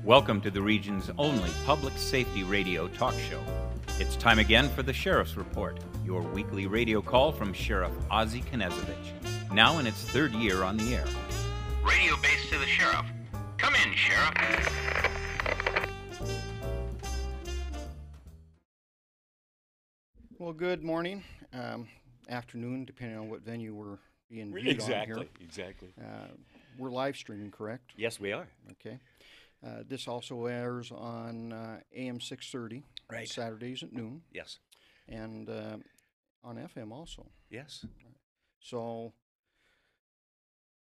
Welcome to the region's only public safety radio talk show. It's time again for the Sheriff's Report, your weekly radio call from Sheriff Ozzie Knezovich, now in its third year on the air. Radio base to the Sheriff. Come in, Sheriff. Well, good morning, afternoon, depending on what venue we're being viewed on here. Exactly. We're live streaming, correct? Yes, we are. Okay. This also airs on AM 630, right, Saturdays at noon. Yes. And on FM also. Yes. So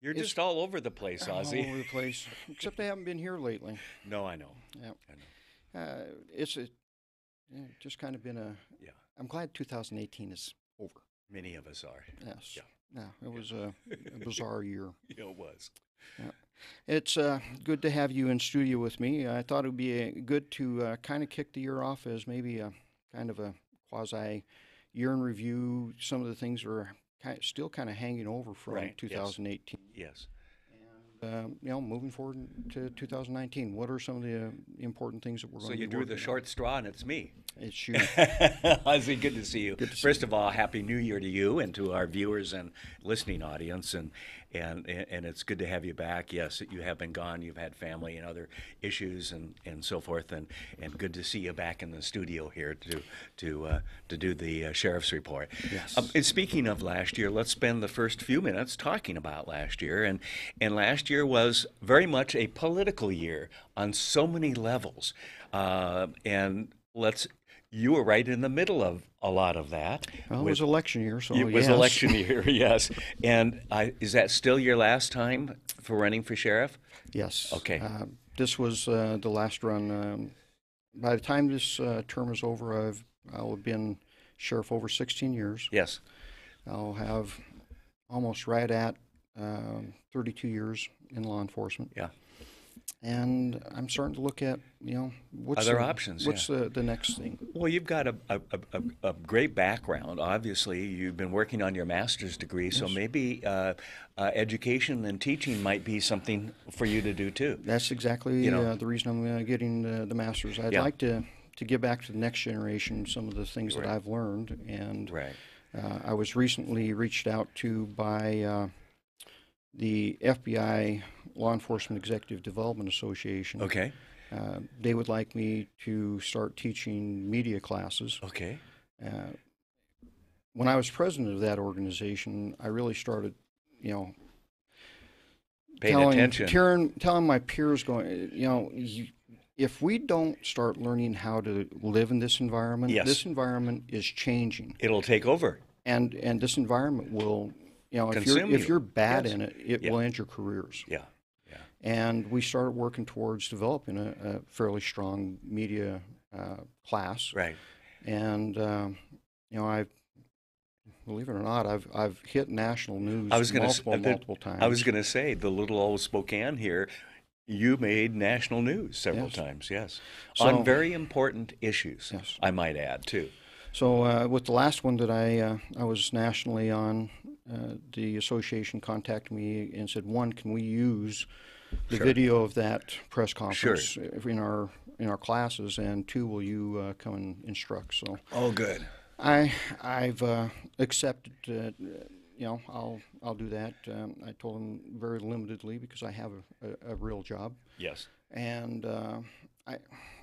you're just all over the place, Ozzie. All over the place, except I haven't been here lately. No, I know. Yeah. I know. It's just kind of been a. Yeah. I'm glad 2018 is over. Many of us are. Yes. Yeah. It was a bizarre year. Yeah, it was. Yeah. It's good to have you in studio with me. I thought it would be good to kind of kick the year off as maybe a kind of a quasi year in review. Some of the things are still kind of hanging over from 2018. Yes. And moving forward to 2019, what are some of the important things that we're going to be So you drew the short straw, and it's me. It's you. Ozzie, good to see you. Good to see First of all, Happy New Year to you and to our viewers and listening audience, and it's good to have you back. Yes, you have been gone. You've had family and other issues and so forth, and good to see you back in the studio here to do the Sheriff's Report. Yes. And speaking of last year, let's spend the first few minutes talking about last year, and last year was very much a political year on so many levels, You were right in the middle of a lot of that. Well, it was election year, so it was election year, yes. And is that still your last time for running for sheriff? Yes. Okay. This was the last run. By the time this term is over, I'll have been sheriff over 16 years. Yes. I'll have almost right at 32 years in law enforcement. Yeah. And I'm starting to look at, what's other options. What's the next thing? Well, you've got a great background. Obviously, you've been working on your master's degree, so maybe education and teaching might be something for you to do too. That's exactly the reason I'm getting the master's. I'd like to give back to the next generation some of the things that I've learned. And I was recently reached out to by the FBI Law Enforcement Executive Development Association. Okay. They would like me to start teaching media classes. Okay. When I was president of that organization, I really started, telling my peers, if we don't start learning how to live in this environment, this environment is changing. It'll take over. And this environment will, if you're bad in it, it will end your careers. Yeah. And we started working towards developing a fairly strong media class. Right. And I, believe it or not, I've hit national news multiple times. I was going to say, the little old Spokane here, you made national news several times. Yes. So, on very important issues. Yes. I might add too. So with the last one that I was nationally on, the association contacted me and said, one, can we use the video of that press conference in our classes, and two, will you come and instruct? So good. I've accepted. I'll do that. I told him very limitedly because I have a real job. Yes. And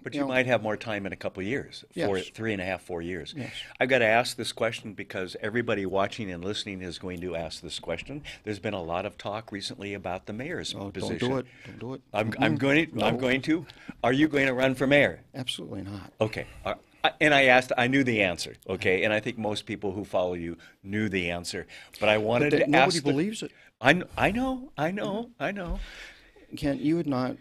But you might have more time in a couple of years, 3.5, 4 years. Yes. I've got to ask this question because everybody watching and listening is going to ask this question. There's been a lot of talk recently about the mayor's position. Don't do it. I'm going to. Are you going to run for mayor? Absolutely not. Okay. And I knew the answer, okay? And I think most people who follow you knew the answer. But I wanted to ask. Nobody believes it. I know. Kent, you would not.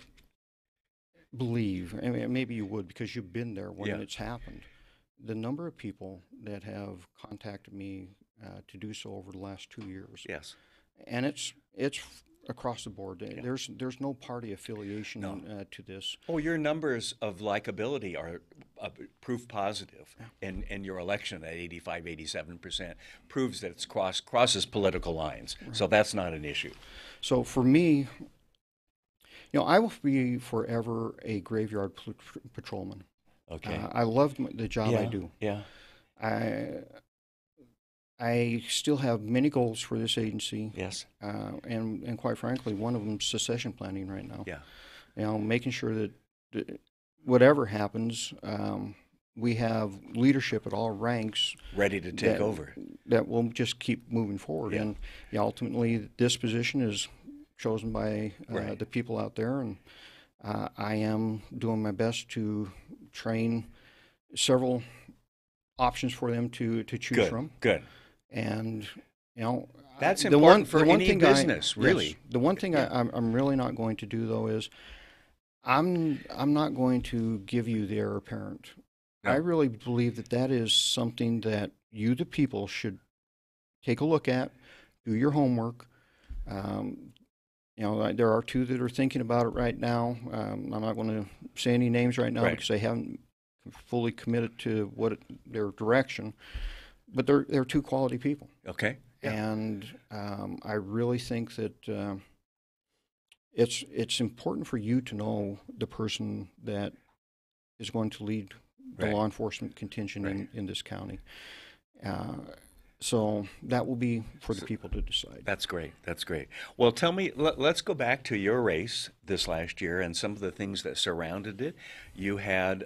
believe, I mean, maybe you would because you've been there when it's happened, the number of people that have contacted me to do so over the last 2 years. Yes. And it's across the board. Yeah. There's no party affiliation to this. Oh, your numbers of likability are proof positive, and your election at 85, 87% proves that it's crosses political lines. Right. So that's not an issue. So for me, I will be forever a graveyard patrolman. Okay. I love the job I do. Yeah. I still have many goals for this agency. Yes. And quite frankly, one of them is succession planning right now. Yeah. Making sure that whatever happens, we have leadership at all ranks ready to take over. That will just keep moving forward. Yeah. And ultimately, this position is chosen by the people out there, and I am doing my best to train several options for them to choose from. Good. And that's important for any business, really. Yes, the one thing I'm really not going to do though is I'm not going to give you the heir apparent. No. I really believe that is something that you, the people, should take a look at, do your homework. There are two that are thinking about it right now. I'm not going to say any names right now because they haven't fully committed to their direction. But they're two quality people. Okay. Yeah. And I really think that it's important for you to know the person that is going to lead the law enforcement contingent in this county. So that will be for the people to decide. That's great. That's great. Well, tell me, let's go back to your race this last year and some of the things that surrounded it. You had,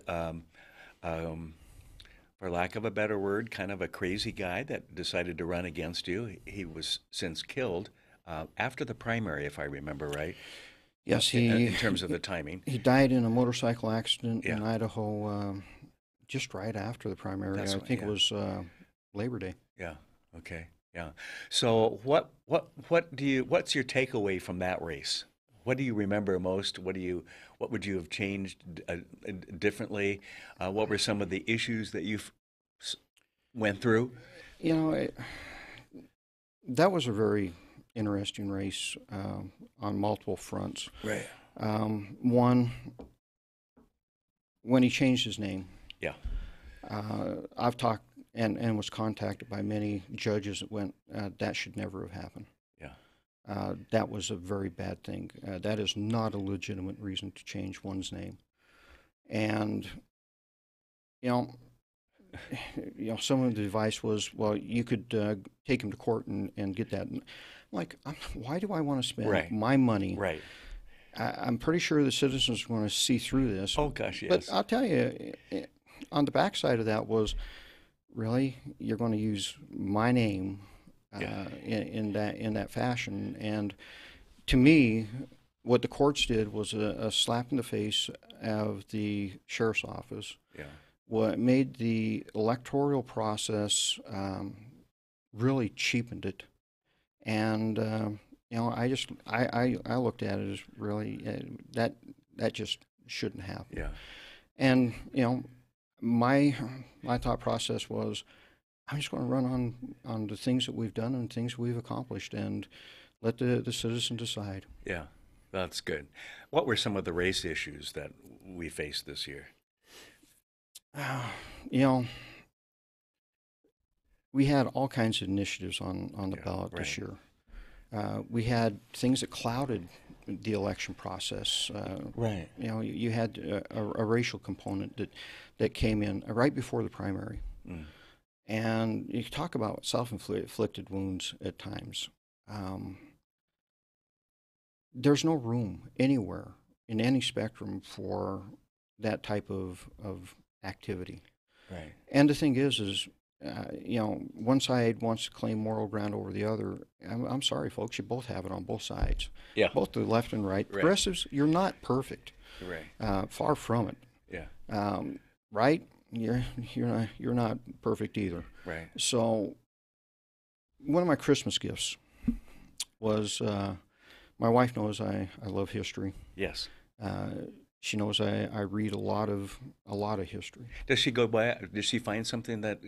for lack of a better word, kind of a crazy guy that decided to run against you. He was since killed after the primary, if I remember right. Yes, in terms of the timing. He died in a motorcycle accident in Idaho just right after the primary. I think it was Labor Day. Yeah. Okay. Yeah. So what's your takeaway from that race? What do you remember most? What would you have changed differently? What were some of the issues that you went through? That was a very interesting race on multiple fronts. Right. One, when he changed his name. Yeah. I've talked and was contacted by many judges that went, that should never have happened. Yeah. That was a very bad thing. That is not a legitimate reason to change one's name. And, some of the advice was, well, you could take him to court and get that. And I'm like, why do I want to spend my money? Right. I'm pretty sure the citizens are going to see through this. Oh, gosh, yes. But I'll tell you, on the backside of that was, really, you're going to use my name in that fashion? And to me, what the courts did was a slap in the face of the sheriff's office. Yeah. What made the electoral process really cheapened it, and I looked at it as really that just shouldn't happen. Yeah. And my thought process was, I'm just going to run on the things that we've done and things we've accomplished, and let the citizen decide. Yeah, that's good. What were some of the race issues that we faced this year? We had all kinds of initiatives on the ballot this year. We had things that clouded the election process. You had a racial component that came in right before the primary. Mm. And you talk about self-inflicted wounds at times. There's no room anywhere in any spectrum for that type of activity. Right. And the thing is one side wants to claim moral ground over the other. I'm sorry, folks, you both have it on both sides. Yeah. Both the left and right. Progressives, you're not perfect. Right. Far from it. Yeah. Right? You're not perfect either. Right. So one of my Christmas gifts was my wife knows I love history. Yes. She knows I read a lot of history. Does she go by? Does she find something that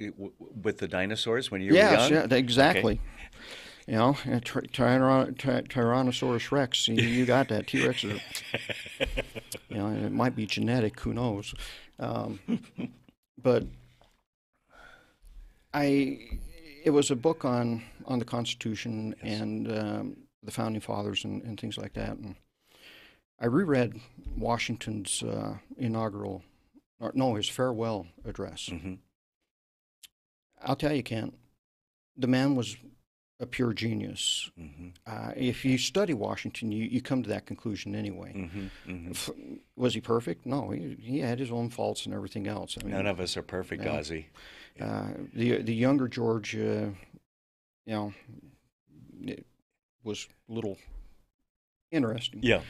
with the dinosaurs when you were young? Yeah, exactly. Okay. You know, Tyrannosaurus Rex. You got that. T-Rex. You know, it might be genetic. Who knows? But it was a book on the Constitution and the Founding Fathers and things like that. And I reread Washington's his farewell address. Mm-hmm. I'll tell you, Kent, the man was a pure genius. Mm-hmm. If you study Washington, you come to that conclusion anyway. Mm-hmm. Mm-hmm. Was he perfect? No, he had his own faults and everything else. I mean, none of us are perfect, Ozzie. The younger George, it was a little interesting. Yeah.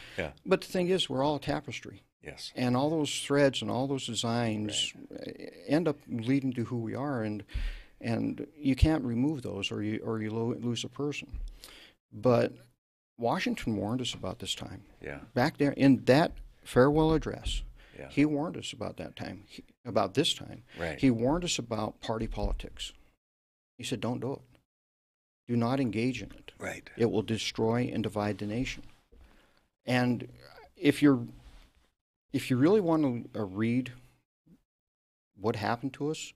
But the thing is, we're all a tapestry. Yes. And all those threads and all those designs end up leading to who we are, and you can't remove those, or you lose a person. But Washington warned us about this time. Yeah. Back there in that farewell address, he warned us about that time, about this time. Right. He warned us about party politics. He said, "Don't do it. Do not engage in it. Right. It will destroy and divide the nation." And if you really want to read what happened to us,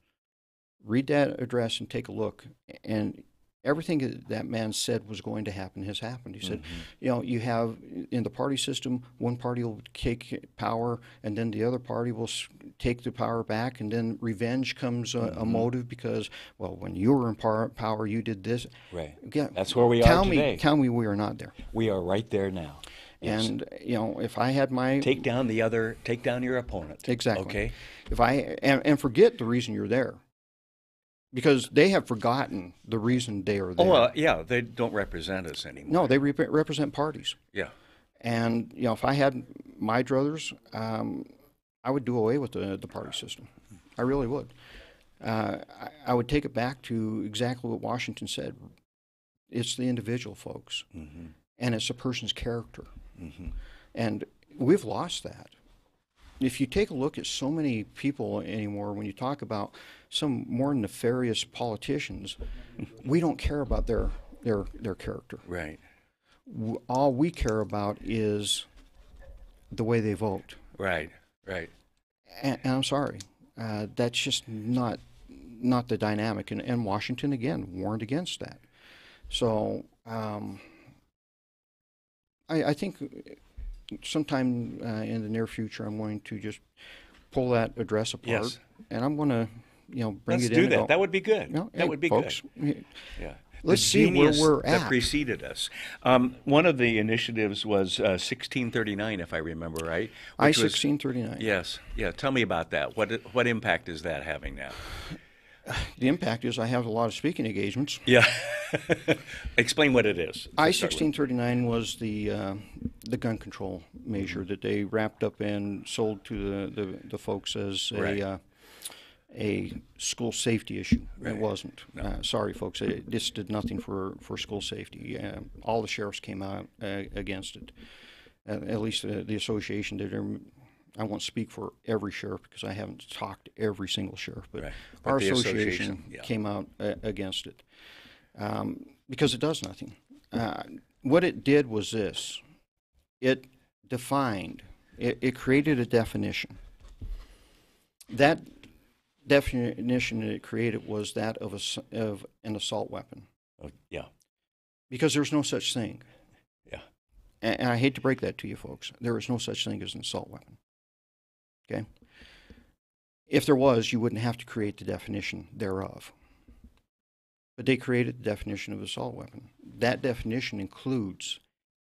read that address and take a look. And everything that man said was going to happen has happened. He said, you have in the party system, one party will take power, and then the other party will take the power back, and then revenge comes a motive because, well, when you were in power, you did this. Right. Yeah, that's where we are today. Tell me we are not there. We are right there now. Yes. And if I had my take down your opponent. Exactly. Okay. If and forget the reason you're there, because they have forgotten the reason they are there. Oh, yeah, they don't represent us anymore. No, they represent parties. Yeah. And if I had my druthers, I would do away with the party system. I really would. I would take it back to exactly what Washington said. It's the individual, folks, and it's a person's character. And we've lost that. If you take a look at so many people anymore, when you talk about some more nefarious politicians, we don't care about their character. Right. All we care about is the way they vote. Right. And I'm sorry, that's just not the dynamic. And Washington, again, warned against that. So I think sometime in the near future, I'm going to just pull that address apart, and I'm going to, bring it in. Let's do that. That would be good. That would be folks, good. Yeah. Let's see where we're at. That preceded us. One of the initiatives was 1639, if I remember right. I-1639. Yes. Yeah. Tell me about that. What impact is that having now? The impact is I have a lot of speaking engagements. Yeah. Explain what it is. I-1639 was the gun control measure that they wrapped up and sold to the folks as a school safety issue. Right. It wasn't. No. Sorry, folks. This did nothing for school safety. All the sheriffs came out against it. At least the association did. I won't speak for every sheriff because I haven't talked to every single sheriff, but our association came out against it because it does nothing. What it did was this. It defined, it created a definition. That definition it created was that of an assault weapon. Yeah. Because there's no such thing. Yeah. And I hate to break that to you folks. There is no such thing as an assault weapon. Okay? If there was, you wouldn't have to create the definition thereof. But they created the definition of assault weapon. That definition includes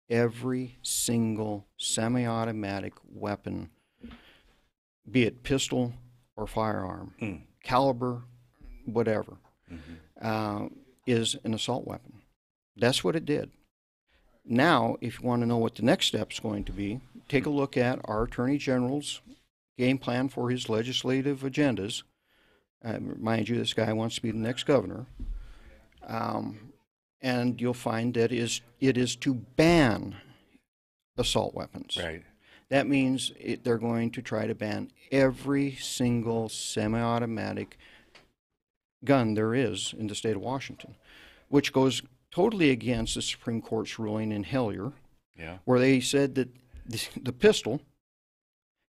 every single semi-automatic weapon, be it pistol or firearm, caliber, whatever, is an assault weapon. That's what it did. Now, if you want to know what the next step is going to be, take a look at our Attorney General's game plan for his legislative agendas. Mind you, this guy wants to be the next governor. And you'll find that it is to ban assault weapons. Right. That means they're going to try to ban every single semi-automatic gun there is in the state of Washington, which goes totally against the Supreme Court's ruling in Hellier, where they said that the pistol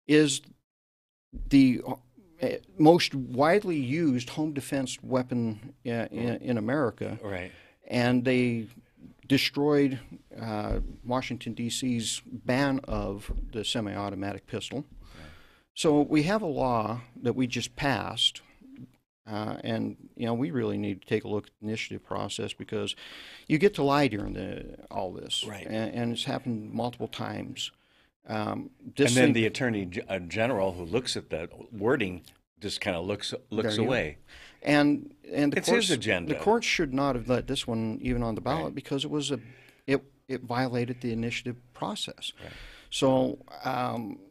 is the most widely used home defense weapon in America. Right. And they destroyed Washington, D.C.'s ban of the semi-automatic pistol. So we have a law that we just passed, and we really need to take a look at the initiative process, because you get to lie during all this, right? And it's happened multiple times. And then the Attorney General, who looks at that wording, just kind of looks away. And the it's his agenda. The courts should not have let this one even on the ballot, because it was it violated the initiative process. Right. So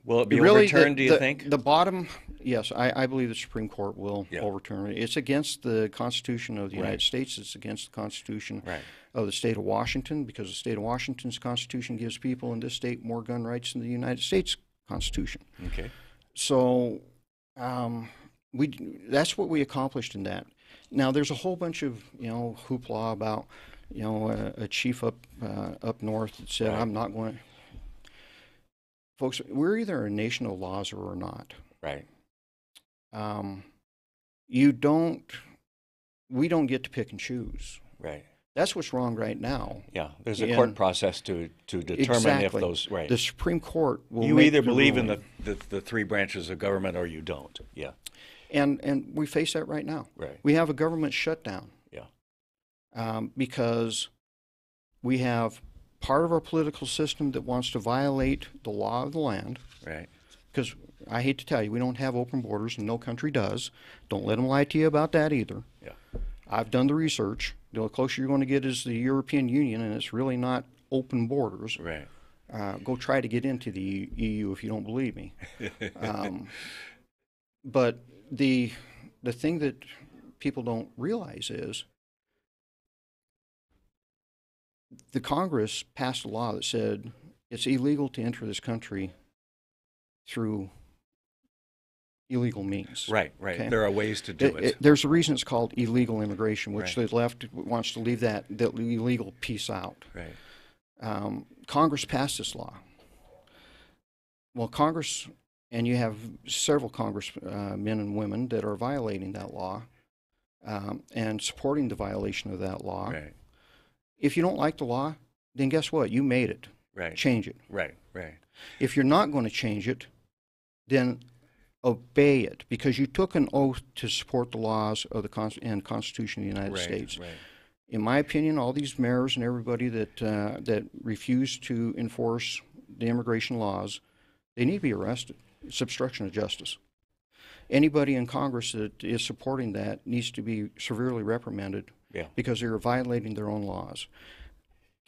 will it be overturned? Do you think the bottom? Yes, I believe the Supreme Court will overturn it. It's against the Constitution of the United States. It's against the Constitution of the state of Washington, because the state of Washington's Constitution gives people in this state more gun rights than the United States Constitution. Okay. So that's what we accomplished in that. Now there's a whole bunch of hoopla about a chief up north that said I'm not going. Folks, we're either a nation of laws or we're not. Right. We don't get to pick and choose. Right. That's what's wrong right now. Yeah, there's a court process to determine if those, right. The Supreme Court will You either believe in the three branches of government or you don't. Yeah. And we face that right now. Right. We have a government shutdown. Yeah. Because we have part of our political system that wants to violate the law of the land. Right. Because I hate to tell you, we don't have open borders, and no country does. Don't let them lie to you about that either. Yeah. I've done the research. The closer you're going to get is the European Union, and it's really not open borders. Right. Go try to get into the EU if you don't believe me. But the thing that people don't realize is the Congress passed a law that said it's illegal to enter this country through illegal means. Right, right. Okay? There are ways to do it. There's a reason it's called illegal immigration, which the left wants to leave that illegal piece out. Right. Congress passed this law. Well, Congress, and you have several congressmen and women that are violating that law and supporting the violation of that law. Right. If you don't like the law, then guess what? You made it. Right. Change it. Right, right. If you're not going to change it, then obey it, because you took an oath to support the laws of the Constitution of the United States. Right. In my opinion, all these mayors and everybody that refuse to enforce the immigration laws, they need to be arrested. It's obstruction of justice. Anybody in Congress that is supporting that needs to be severely reprimanded because they're violating their own laws.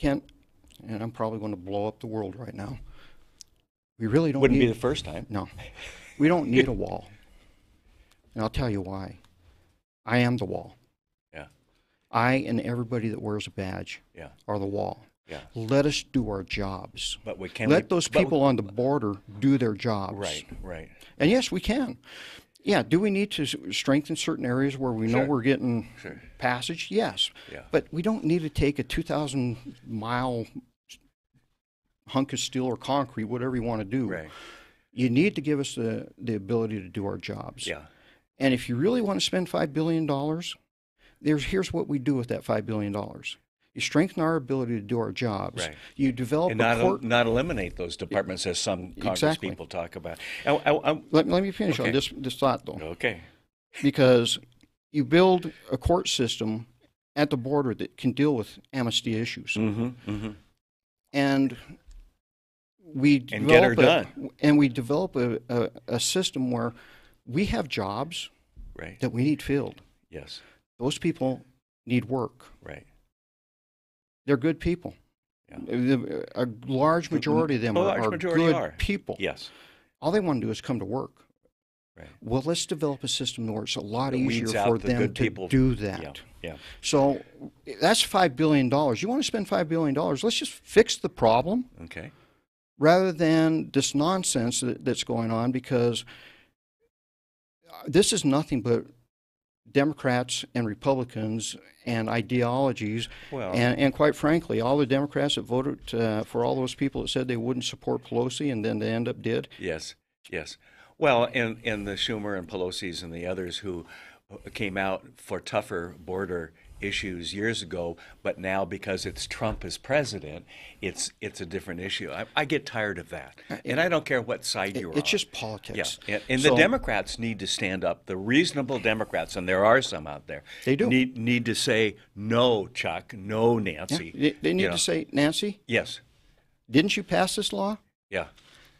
And I'm probably going to blow up the world right now. We really don't Wouldn't be the first time. No. We don't need a wall. And I'll tell you why. I am the wall. Yeah. I and everybody that wears a badge are the wall. Yeah. Let us do our jobs. But we can't let those people on the border do their jobs. Right, right. And yes, we can. Yeah, do we need to strengthen certain areas where we know we're getting passage? Yes. Yeah. But we don't need to take a 2,000-mile hunk of steel or concrete, whatever you want to do. Right. You need to give us the ability to do our jobs. Yeah. And if you really want to spend $5 billion, here's what we do with that $5 billion. You strengthen our ability to do our jobs. Right. You develop and not eliminate those departments as some Congress people talk about. Let me finish on this thought, though. Okay. Because you build a court system at the border that can deal with amnesty issues. Mm-hmm, mm-hmm. And we develop a system where we have jobs that we need filled. Yes. Those people need work. Right. They're good people. Yeah. A large majority of them are good people. Yes. All they want to do is come to work. Right. Well, let's develop a system where it's a lot easier for them to do that. Yeah. Yeah. So that's $5 billion. You want to spend $5 billion? Let's just fix the problem. Okay. rather than this nonsense that's going on, because this is nothing but Democrats and Republicans and ideologies, and quite frankly, all the Democrats that voted for all those people that said they wouldn't support Pelosi and then they end up did. Yes, yes. Well, and the Schumer and Pelosi's and the others who came out for tougher border issues years ago, but now because it's Trump as president, it's a different issue. I get tired of that, and I don't care what side you're on. It's just politics. Yeah, and the Democrats need to stand up. The reasonable Democrats, and there are some out there, they do need to say no, Chuck, no, Nancy. Yeah, they need to say, Nancy. Yes. Didn't you pass this law? Yeah.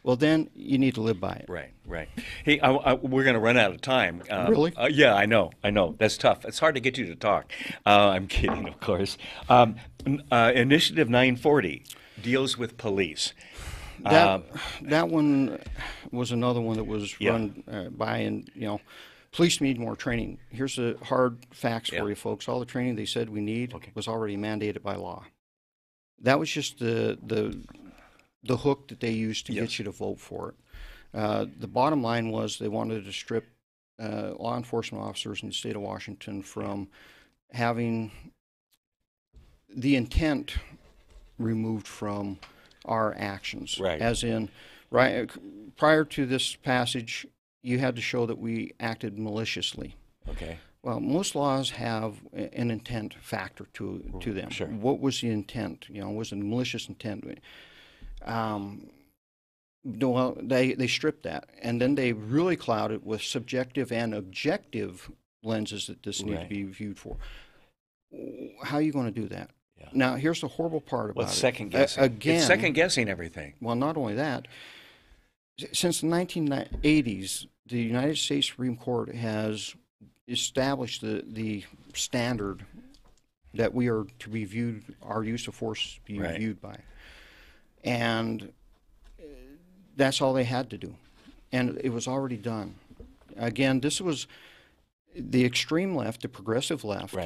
Well, then you need to live by it. Right, right. Hey, we're going to run out of time. Really? Yeah, I know. That's tough. It's hard to get you to talk. I'm kidding, of course. Initiative 940 deals with police. That one was another one that was run by, and police need more training. Here's the hard facts for you folks. All the training they said we need was already mandated by law. That was just the hook that they used to get you to vote for it. The bottom line was they wanted to strip law enforcement officers in the state of Washington from having the intent removed from our actions. Right. As in, prior to this passage, you had to show that we acted maliciously. Okay. Well, most laws have an intent factor to them. Sure. What was the intent? Was it malicious intent? Well, they stripped that, and then they really cloud it with subjective and objective lenses that this needs to be viewed for. How are you going to do that? Yeah. Now, here's the horrible part about it. Second guessing. Again, it's second guessing everything. Well, not only that, since the 1980s, the United States Supreme Court has established the standard that we are to be viewed, our use of force to be viewed by. And that's all they had to do. And it was already done. Again, this was the extreme left, the progressive left,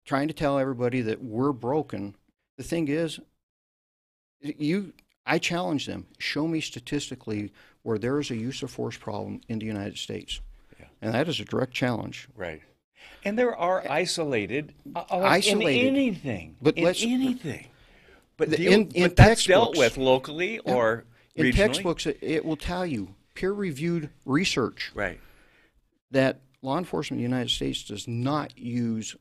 trying to tell everybody that we're broken. The thing is, I challenge them. Show me statistically where there is a use of force problem in the United States. Yeah. And that is a direct challenge. Right. And there are isolated in anything. But anything. But in that's dealt with locally or regionally? In textbooks, it will tell you, peer-reviewed research, that law enforcement in the United States does not use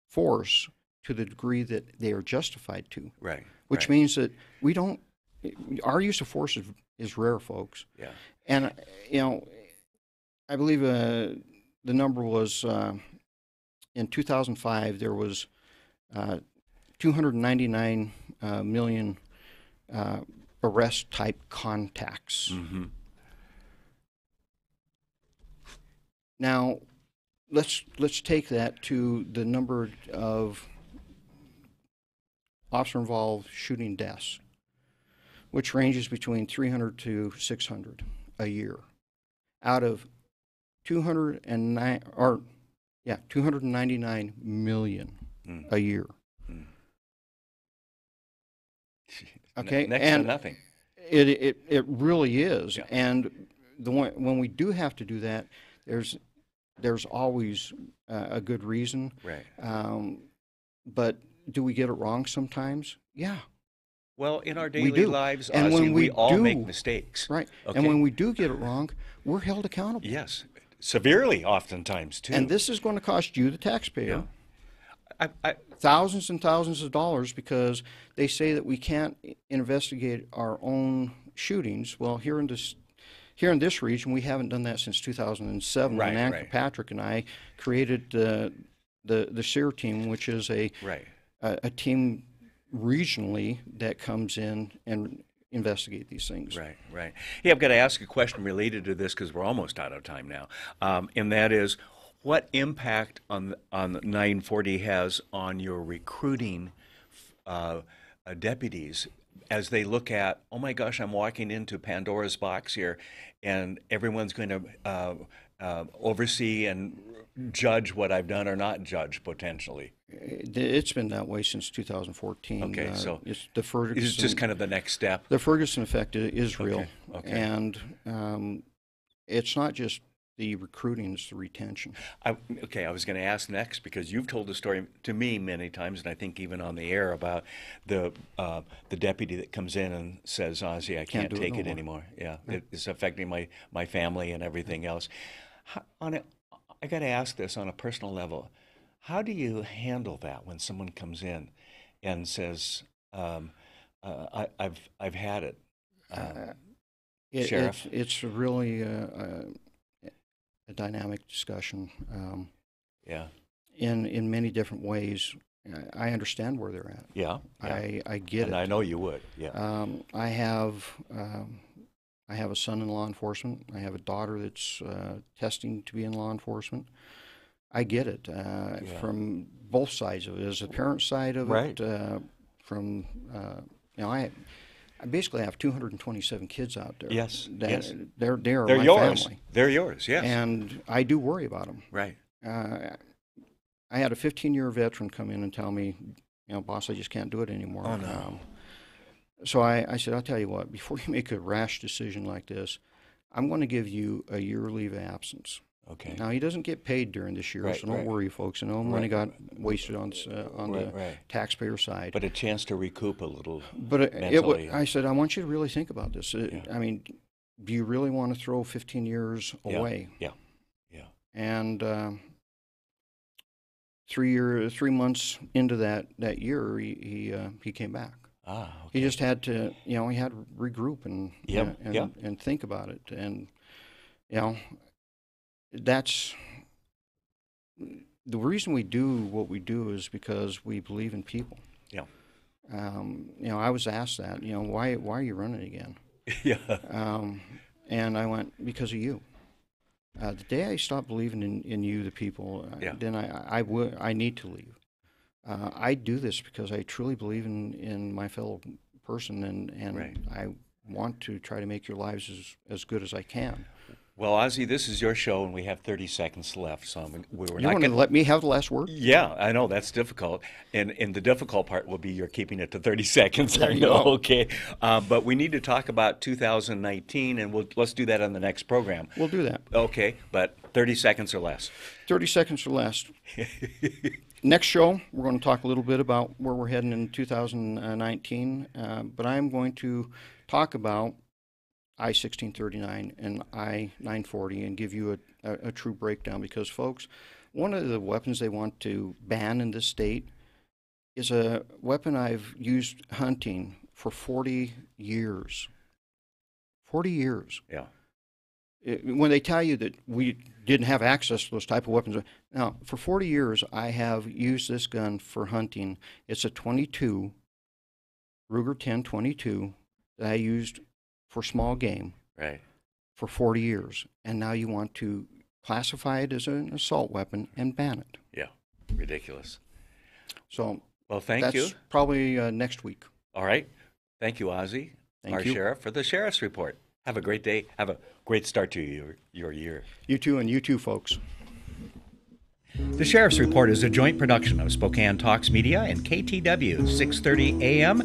force to the degree that they are justified to. Which means that our use of force is rare, folks. Yeah. And, I believe the number was, in 2005, there was 299 million arrest-type contacts. Mm-hmm. Now, let's take that to the number of officer-involved shooting deaths, which ranges between 300 to 600 a year, out of 299 million a year. Okay, next to nothing. It really is, and when we do have to do that, there's always a good reason. But do we get it wrong sometimes? Yeah. Well, in our daily lives, and Ozzie, we all make mistakes. Right. Okay. And when we do get it wrong, we're held accountable. Yes, severely oftentimes, too. And this is going to cost you, the taxpayer, thousands and thousands of dollars, because they say that we can't investigate our own shootings. Well, here in this region, we haven't done that since 2007. When Ann Patrick and I created the SEER team, which is a team regionally that comes in and investigate these things. Right. Hey, I've got to ask a question related to this because we're almost out of time now, and that is, what impact on 940 has on your recruiting deputies as they look at, oh my gosh, I'm walking into Pandora's box here, and everyone's going to oversee and judge what I've done or not judge potentially? It's been that way since 2014. Okay, so it's the Ferguson. It's just kind of the next step. The Ferguson effect is real, Okay. and it's not just the recruiting; it's the retention. I was going to ask next, because you've told the story to me many times, and I think even on the air, about the deputy that comes in and says, "Ozzie, I can't take it anymore. Yeah, it's affecting my family and everything else." I got to ask this on a personal level. How do you handle that when someone comes in and says, "I've had it"? Sheriff? It's really a dynamic discussion. In many different ways. I understand where they're at. Yeah. I get it. And I know you would. Yeah. I have a son in law enforcement. I have a daughter that's testing to be in law enforcement. I get it from both sides of it. As a parent side of it, from I basically have 227 kids out there. Yes. They're They're my yours. family. They're yours. Yes. And I do worry about them. Right. I had a 15-year veteran come in and tell me, "Boss, I just can't do it anymore." Oh no. So I said, "I'll tell you what. Before you make a rash decision like this, I'm going to give you a year leave of absence." Okay. Now, he doesn't get paid during this year, so don't worry, folks. Money got wasted on the taxpayer side. But a chance to recoup a little. But I said, "I want you to really think about this. I mean, do you really want to throw 15 years away?" Yeah. And 3 months into that year, he came back. Okay. He just had to, he had to regroup and think about it. And, that's the reason we do what we do, is because we believe in people. Yeah. I was asked that, why are you running again? Yeah. And I went, because of you. The day I stop believing in you, the people, then I need to leave. I do this because I truly believe in my fellow person, and I want to try to make your lives as good as I can. Well, Ozzie, this is your show, and we have 30 seconds left. So you want to let me have the last word? Yeah, I know that's difficult, and the difficult part will be you're keeping it to 30 seconds. There I you know. go. Okay, but we need to talk about 2019, and let's do that on the next program. We'll do that. Okay, but 30 seconds or less. 30 seconds or less. Next show, we're going to talk a little bit about where we're heading in 2019, but I'm going to talk about I-1639 and I-940 and give you a true breakdown, because, folks, one of the weapons they want to ban in this state is a weapon I've used hunting for 40 years. 40 years. Yeah. When they tell you that we didn't have access to those type of weapons. Now, for 40 years, I have used this gun for hunting. It's a .22, Ruger 10-22, that I used for small game for 40 years. And now you want to classify it as an assault weapon and ban it. Yeah, ridiculous. So, well, thank you. That's probably next week. All right. Thank you, Ozzie, our sheriff, for the Sheriff's Report. Have a great day. Have a great start to your year. You too, and you too, folks. The Sheriff's Report is a joint production of Spokane Talks Media and KTW 630 AM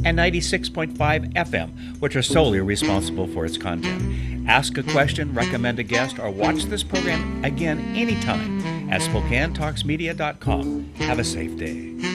and 96.5 FM, which are solely responsible for its content. Ask a question, recommend a guest, or watch this program again anytime at SpokaneTalksMedia.com. Have a safe day.